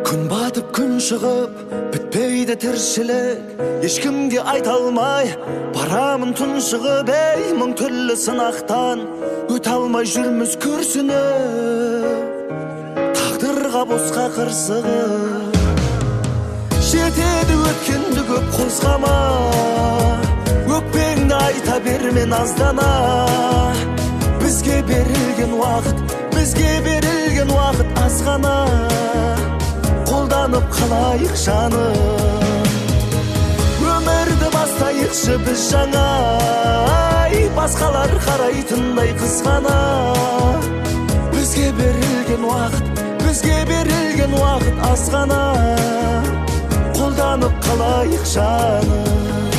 Күн батып күн шығып бітпейді тіршілік, ешкімге айта алмай барамын тұншығып. Ей, мың түрлі сынақтан өте алмай жүрміз күрсініп, тағдырға босқа қырсығып. Жетеді өткенді көп қозғама, өкпеңді айта берме наздана. Бізге берілген уақыт аз ғана, қолданып қалайық жаным. Өмірді бастайықшы біз жаңа, басқалар қарайтындай қызғана. Бізге берілген уақыт аз ғана, қолданып қалайық жаным.